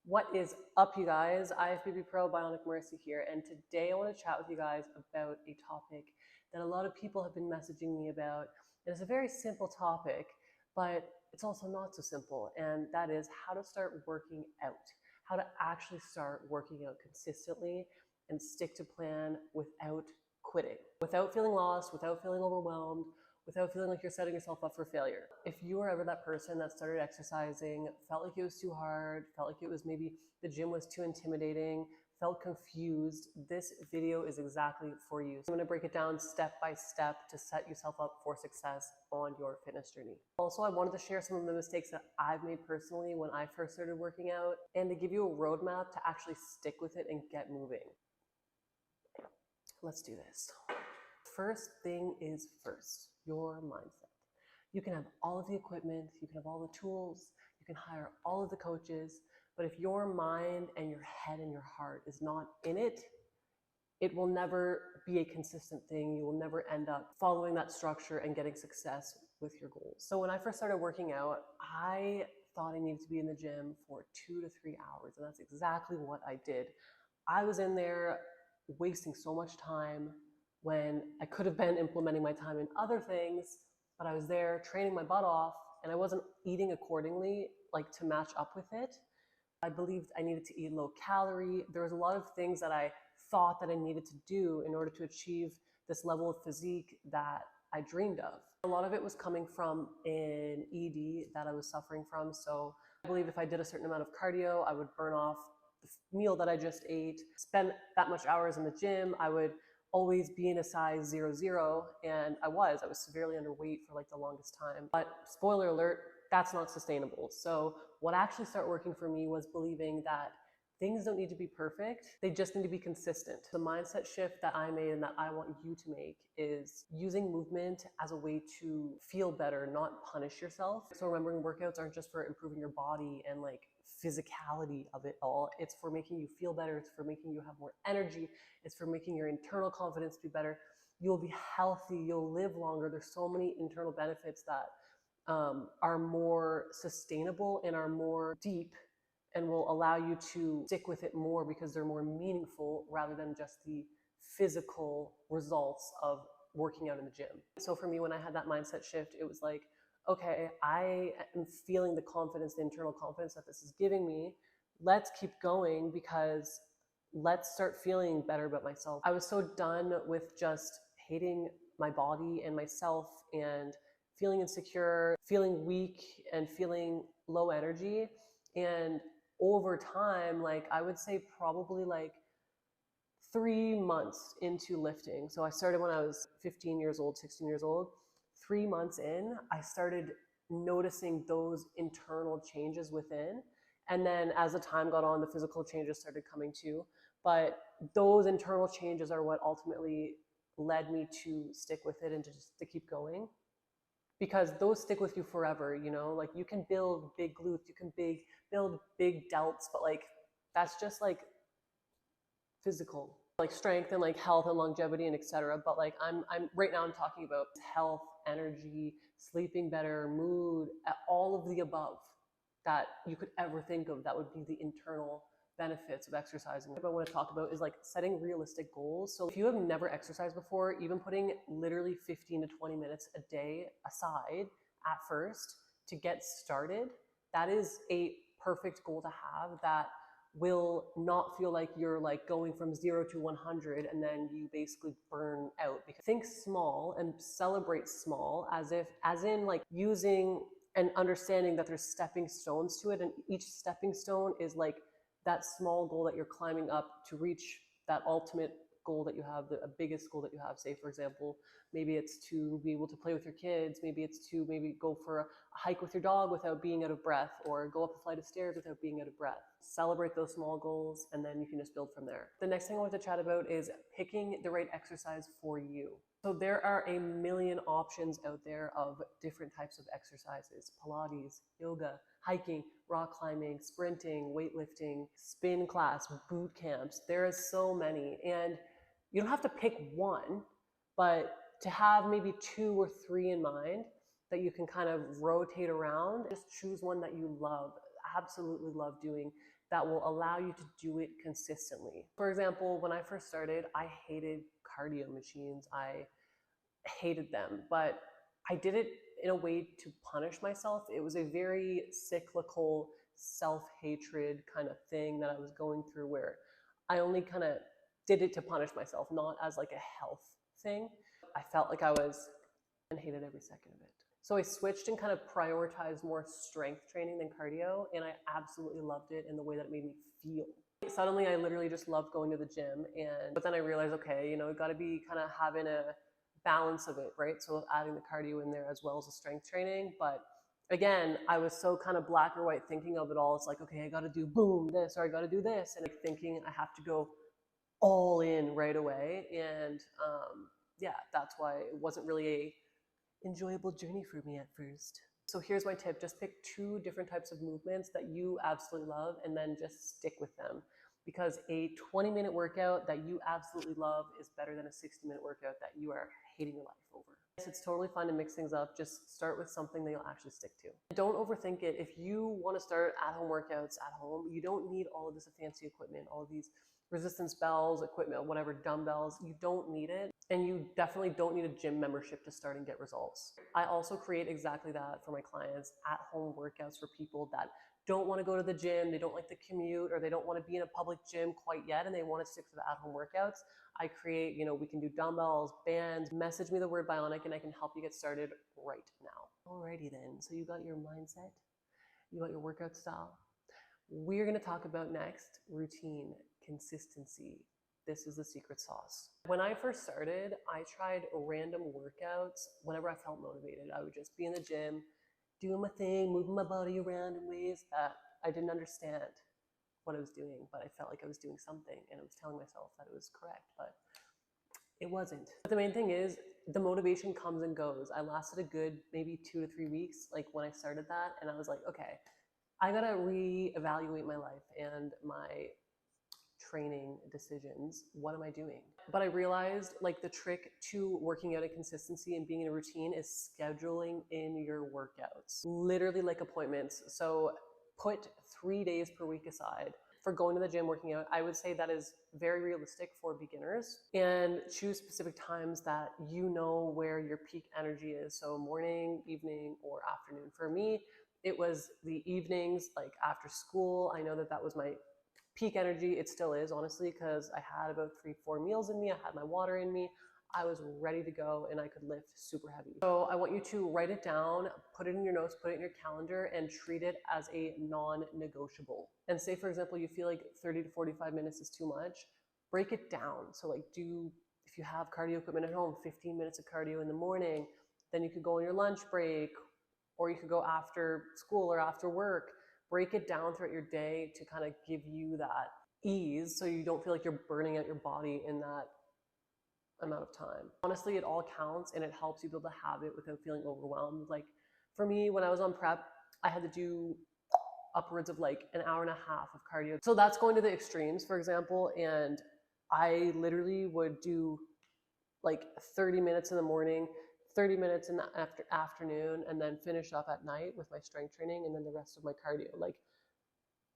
What is up, you guys? IFBB Pro Bionic Mercy here, and today I want to chat with you guys about a topic that a lot of people have been messaging me about. And it's a very simple topic, but it's also not so simple, and that is how to start working out, how to actually start working out consistently and stick to plan without quitting, without feeling lost, without feeling overwhelmed, without feeling like you're setting yourself up for failure. If you were ever that person that started exercising, felt like it was too hard, felt like it was maybe the gym was too intimidating, felt confused, this video is exactly for you. So I'm going to break it down step by step to set yourself up for success on your fitness journey. Also, I wanted to share some of the mistakes that I've made personally when I first started working out and to give you a roadmap to actually stick with it and get moving. Let's do this. First thing is first, your mindset. You can have all of the equipment, you can have all the tools, you can hire all of the coaches, but if your mind and your head and your heart is not in it, it will never be a consistent thing. You will never end up following that structure and getting success with your goals. So when I first started working out, I thought I needed to be in the gym for 2 to 3 hours, and that's exactly what I did. I was in there wasting so much time when I could have been implementing my time in other things, but I was there training my butt off and I wasn't eating accordingly, like to match up with it. I believed I needed to eat low calorie. There was a lot of things that I thought that I needed to do in order to achieve this level of physique that I dreamed of. A lot of it was coming from an ED that I was suffering from. So I believed if I did a certain amount of cardio, I would burn off the meal that I just ate, spend that much hours in the gym. I would always be in a size 00, and I was severely underweight for like the longest time. But spoiler alert, that's not sustainable. So what actually started working for me was believing that things don't need to be perfect, they just need to be consistent. The mindset shift that I made and that I want you to make is using movement as a way to feel better, not punish yourself. So remembering workouts aren't just for improving your body and like physicality of it all. It's for making you feel better. It's for making you have more energy. It's for making your internal confidence be better. You'll be healthy. You'll live longer. There's so many internal benefits that are more sustainable and are more deep and will allow you to stick with it more because they're more meaningful rather than just the physical results of working out in the gym. So for me, when I had that mindset shift, it was like, okay, I am feeling the confidence, the internal confidence that this is giving me. Let's keep going because let's start feeling better about myself. I was so done with just hating my body and myself and feeling insecure, feeling weak, and feeling low energy. And over time, like I would say probably like 3 months into lifting. So I started when I was 15 years old, 16 years old. 3 months in, I started noticing those internal changes within. And then as the time got on, the physical changes started coming too. But those internal changes are what ultimately led me to stick with it and to keep going, because those stick with you forever. Like you can build big glutes, you can build big delts, but like that's just like physical, like strength and like health and longevity and etc. But like I'm right now I'm talking about health, energy, sleeping better, mood, all of the above that you could ever think of. That would be the internal benefits of exercising. What I want to talk about is like setting realistic goals. So if you have never exercised before, even putting literally 15 to 20 minutes a day aside at first to get started, that is a perfect goal to have that will not feel like you're like going from 0 to 100 and then you basically burn out. Because think small and celebrate small, as in like using and understanding that there's stepping stones to it, and each stepping stone is like that small goal that you're climbing up to reach that ultimate goal that you have, the biggest goal that you have. Say for example, maybe it's to be able to play with your kids, maybe it's to maybe go for a hike with your dog without being out of breath, or go up a flight of stairs without being out of breath. Celebrate those small goals, and then you can just build from there. The next thing I want to chat about is picking the right exercise for you. So there are a million options out there of different types of exercises: Pilates, yoga, hiking, rock climbing, sprinting, weightlifting, spin class, boot camps. There is so many, and you don't have to pick one, but to have maybe 2 or 3 in mind that you can kind of rotate around. Just choose one that you love, absolutely love doing, that will allow you to do it consistently. For example, when I first started, I hated cardio machines. I hated them, but I did it in a way to punish myself. It was a very cyclical self-hatred kind of thing that I was going through, where I only kind of did it to punish myself, not as like a health thing. I felt like I was and hated every second of it. So I switched and kind of prioritized more strength training than cardio, and I absolutely loved it in the way that it made me feel. Suddenly I literally just loved going to the gym, but then I realized, okay, you know, it got to be kind of having a balance of it, right? So adding the cardio in there as well as the strength training. But again, I was so kind of black or white thinking of it all. It's like, okay, I got to do boom this, or I got to do this, and like thinking I have to go all in right away. And yeah, that's why it wasn't really a enjoyable journey for me at first. So here's my tip: just pick 2 different types of movements that you absolutely love, and then just stick with them. Because a 20-minute workout that you absolutely love is better than a 60-minute workout that you are hating your life over. Yes, it's totally fine to mix things up. Just start with something that you'll actually stick to. Don't overthink it. If you want to start at-home workouts at home, you don't need all of this fancy equipment, all of these resistance bells, equipment, whatever, dumbbells. You don't need it. And you definitely don't need a gym membership to start and get results. I also create exactly that for my clients, at-home workouts for people that don't want to go to the gym, they don't like the commute, or they don't want to be in a public gym quite yet, and they want to stick to the at-home workouts. I create, you know, we can do dumbbells, bands. Message me the word bionic and I can help you get started right now. Alrighty then, so you got your mindset, you got your workout style. We're going to talk about next routine, consistency. This is the secret sauce. When I first started, I tried random workouts whenever I felt motivated. I would just be in the gym, doing my thing, moving my body around in ways that I didn't understand what I was doing, but I felt like I was doing something, and I was telling myself that it was correct, but it wasn't. But the main thing is, the motivation comes and goes. I lasted a good maybe 2 to 3 weeks, like when I started that, and I was like, okay, I gotta reevaluate my life and my training decisions. What am I doing? But I realized, like, the trick to working out in consistency and being in a routine is scheduling in your workouts, literally like appointments. So put 3 days per week aside for going to the gym, working out. I would say that is very realistic for beginners, and choose specific times that you know where your peak energy is. So morning, evening, or afternoon. For me, it was the evenings, like after school. I know that that was my peak energy. It still is, honestly, because I had about 3-4 meals in me. I had my water in me. I was ready to go and I could lift super heavy. So I want you to write it down, put it in your notes, put it in your calendar, and treat it as a non-negotiable. And say, for example, you feel like 30 to 45 minutes is too much, break it down. So like, if you have cardio equipment at home, 15 minutes of cardio in the morning, then you could go on your lunch break, or you could go after school or after work. Break it down throughout your day to kind of give you that ease, so you don't feel like you're burning out your body in that amount of time. Honestly, it all counts, and it helps you build a habit without feeling overwhelmed. Like for me, when I was on prep, I had to do upwards of like an hour and a half of cardio. So that's going to the extremes, for example. And I literally would do like 30 minutes in the morning, 30 minutes in the afternoon, and then finish up at night with my strength training, and then the rest of my cardio. Like,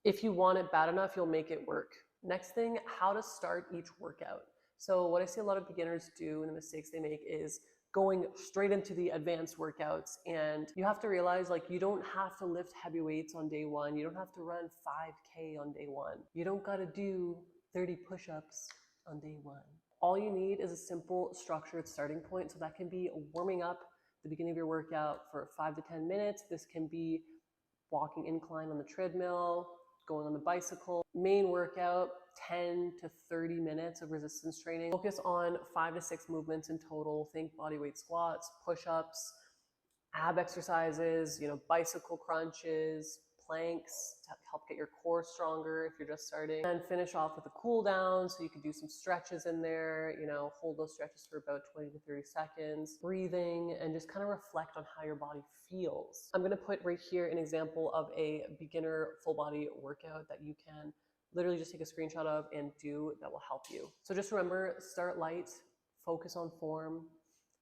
if you want it bad enough, you'll make it work. Next thing, how to start each workout. So what I see a lot of beginners do, and the mistakes they make, is going straight into the advanced workouts. And you have to realize, like, you don't have to lift heavy weights on day one. You don't have to run 5K on day one. You don't got to do 30 push-ups on day one. All you need is a simple, structured starting point. So that can be warming up the beginning of your workout for 5 to 10 minutes. This can be walking incline on the treadmill, going on the bicycle. Main workout, 10 to 30 minutes of resistance training. Focus on 5 to 6 movements in total. Think bodyweight squats, push-ups, ab exercises, bicycle crunches, planks to help get your core stronger if you're just starting. And finish off with a cool down, so you could do some stretches in there, hold those stretches for about 20 to 30 seconds, breathing, and just kind of reflect on how your body feels. I'm going to put right here an example of a beginner full body workout that you can literally just take a screenshot of and do, that will help you. So just remember, start light, focus on form,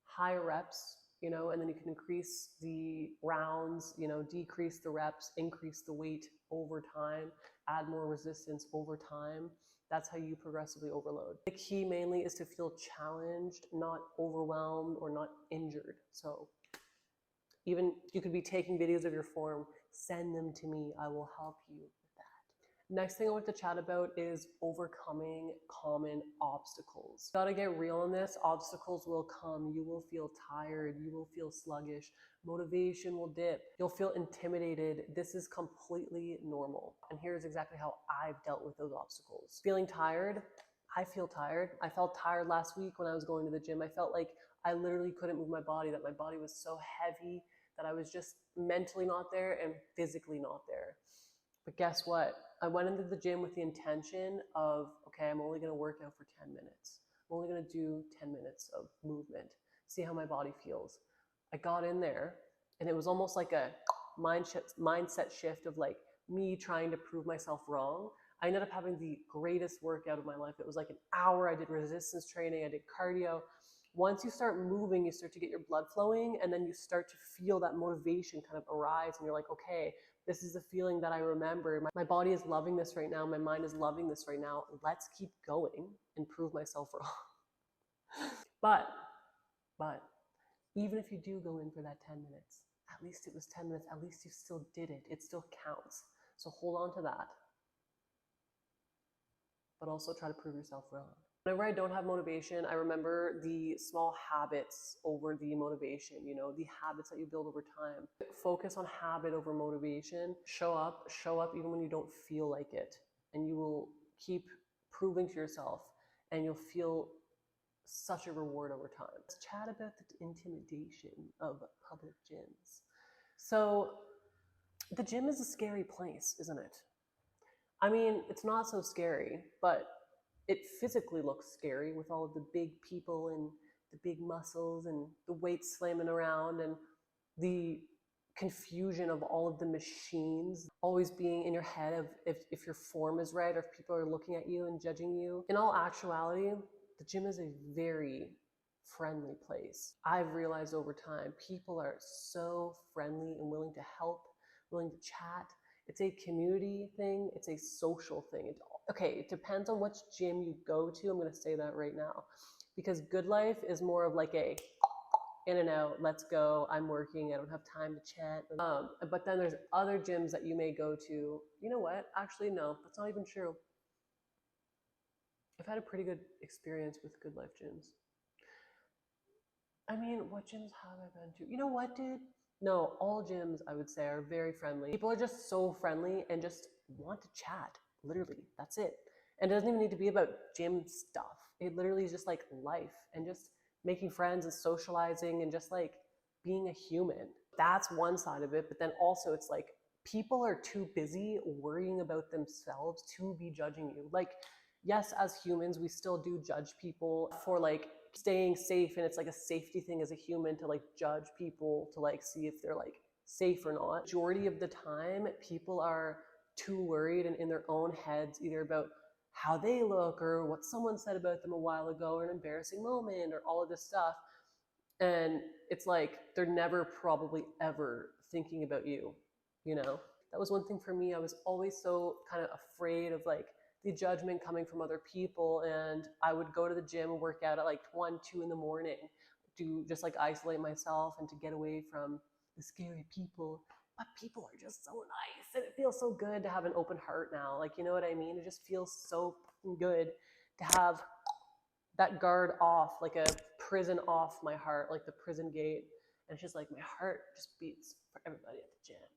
high reps, and then you can increase the rounds, decrease the reps, increase the weight over time, add more resistance over time. That's how you progressively overload. The key mainly is to feel challenged, not overwhelmed or not injured. So even you could be taking videos of your form, send them to me. I will help you with that. Next thing I want to chat about is overcoming common obstacles. Gotta get real on this. Obstacles will come. You will feel tired. You will feel sluggish. Motivation will dip. You'll feel intimidated. This is completely normal. And here's exactly how I've dealt with those obstacles. Feeling tired. I feel tired. I felt tired last week when I was going to the gym. I felt like I literally couldn't move my body, that my body was so heavy that I was just mentally not there and physically not there. But guess what? I went into the gym with the intention of, okay, I'm only going to work out for 10 minutes. I'm only going to do 10 minutes of movement, see how my body feels. I got in there and it was almost like a mindset shift of like me trying to prove myself wrong. I ended up having the greatest workout of my life. It was like an hour. I did resistance training. I did cardio. Once you start moving, you start to get your blood flowing, and then you start to feel that motivation kind of arise, and you're like, okay, this is the feeling that I remember. My body is loving this right now. My mind is loving this right now. Let's keep going and prove myself wrong. But even if you do go in for that 10 minutes, at least it was 10 minutes, at least you still did it. It still counts. So hold on to that. But also try to prove yourself wrong. Whenever I don't have motivation, I remember the small habits over the motivation, the habits that you build over time. Focus on habit over motivation. Show up even when you don't feel like it. And you will keep proving to yourself and you'll feel such a reward over time. Let's chat about the intimidation of public gyms. So the gym is a scary place, isn't it? I mean, it's not so scary, but it physically looks scary with all of the big people and the big muscles and the weights slamming around and the confusion of all of the machines always being in your head of if your form is right or if people are looking at you and judging you. In all actuality, the gym is a very friendly place. I've realized over time, people are so friendly and willing to help, willing to chat. It's a community thing. It's a social thing. It depends on which gym you go to. I'm going to say that right now. Because Good Life is more of like a in and out, let's go, I'm working, I don't have time to chat. But then there's other gyms that you may go to. You know what? Actually, no, that's not even true. I've had a pretty good experience with Good Life gyms. I mean, what gyms have I been to? You know what, dude? No, all gyms, I would say, are very friendly. People are just so friendly and just want to chat. Literally, that's it. And it doesn't even need to be about gym stuff. It literally is just like life and just making friends and socializing and just like being a human. That's one side of it. But then also it's like people are too busy worrying about themselves to be judging you. Like, yes, as humans, we still do judge people for like staying safe, and it's like a safety thing as a human to like judge people to like see if they're like safe or not. Majority of the time, people are too worried and in their own heads either about how they look or what someone said about them a while ago or an embarrassing moment or all of this stuff. And it's like they're never probably ever thinking about you, That was one thing for me. I was always so kind of afraid of like the judgment coming from other people, and I would go to the gym and work out at like 1, 2 in the morning to just like isolate myself and to get away from the scary people. But people are just so nice, and it feels so good to have an open heart now. Like, you know what I mean? It just feels so good to have that guard off, like a prison off my heart, like the prison gate. And it's just like my heart just beats for everybody at the gym.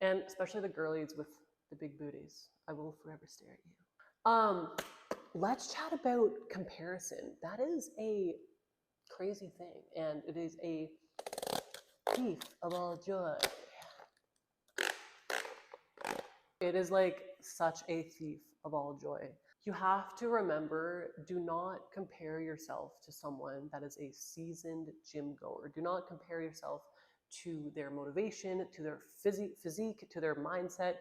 And especially the girlies with the big booties. I will forever stare at you. Let's chat about comparison. That is a crazy thing, and it is a thief of all joy. It is like such a thief of all joy. You have to remember, do not compare yourself to someone that is a seasoned gym goer. Do not compare yourself to their motivation, to their physique, to their mindset.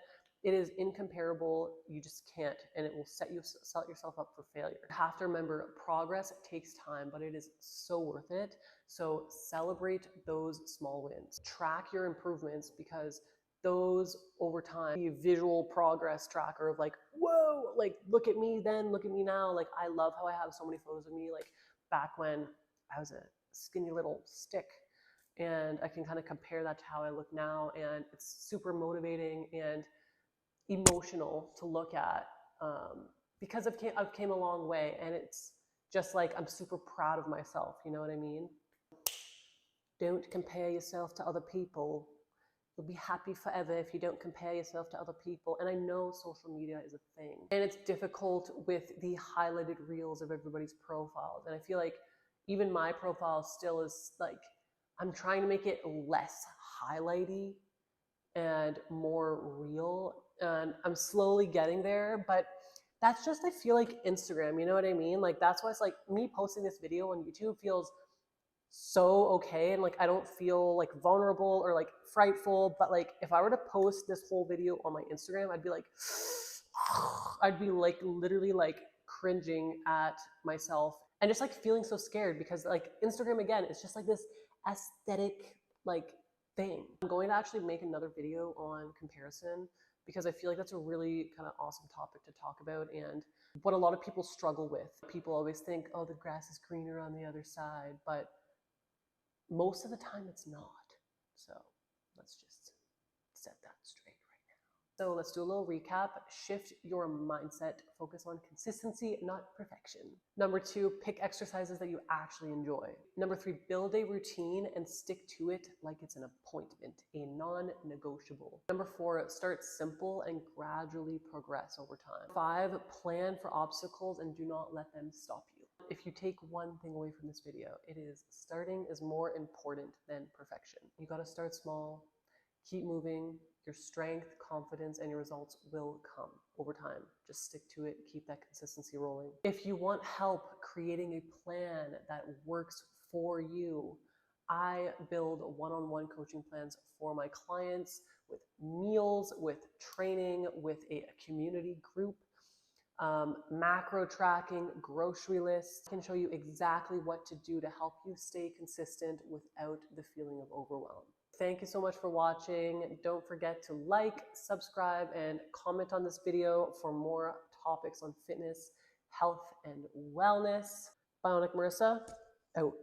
it is incomparable. You just can't, and it will set yourself up for failure. You have to remember, progress takes time, but it is so worth it. So celebrate those small wins. Track your improvements, because those over time, the visual progress tracker of like, whoa, like look at me then, look at me now. Like I love how I have so many photos of me like back when I was a skinny little stick, and I can kind of compare that to how I look now, and it's super motivating and emotional to look at, because I've came a long way, and it's just like I'm super proud of myself. You know what I mean? Don't compare yourself to other people. You'll be happy forever if you don't compare yourself to other people. And I know social media is a thing, and it's difficult with the highlighted reels of everybody's profiles. And I feel like even my profile still is like, I'm trying to make it less highlighty and more real. And I'm slowly getting there, but that's just, I feel like Instagram, you know what I mean? Like that's why it's like me posting this video on YouTube feels so okay, and like I don't feel like vulnerable or like frightful. But like if I were to post this whole video on my Instagram, I'd be like I'd be like literally like cringing at myself and just like feeling so scared, because like Instagram again, it's just like this aesthetic like thing. I'm going to actually make another video on comparison, because I feel like that's a really kind of awesome topic to talk about, and what a lot of people struggle with. People always think, oh, the grass is greener on the other side, but most of the time it's not. So let's just set that straight right now. So let's do a little recap. Shift your mindset. Focus on consistency, not perfection. Number 2, pick exercises that you actually enjoy. Number 3, build a routine and stick to it like it's an appointment, a non-negotiable. Number 4, start simple and gradually progress over time. 5, plan for obstacles and do not let them stop you. If you take one thing away from this video, it is starting is more important than perfection. You got to start small, keep moving. Your strength, confidence, and your results will come over time. Just stick to it, keep that consistency rolling. If you want help creating a plan that works for you, I build one-on-one coaching plans for my clients, with meals, with training, with a community group. Macro tracking, grocery lists. I can show you exactly what to do to help you stay consistent without the feeling of overwhelm. Thank you so much for watching. Don't forget to like, subscribe, and comment on this video for more topics on fitness, health, and wellness. Bionic Marissa, out.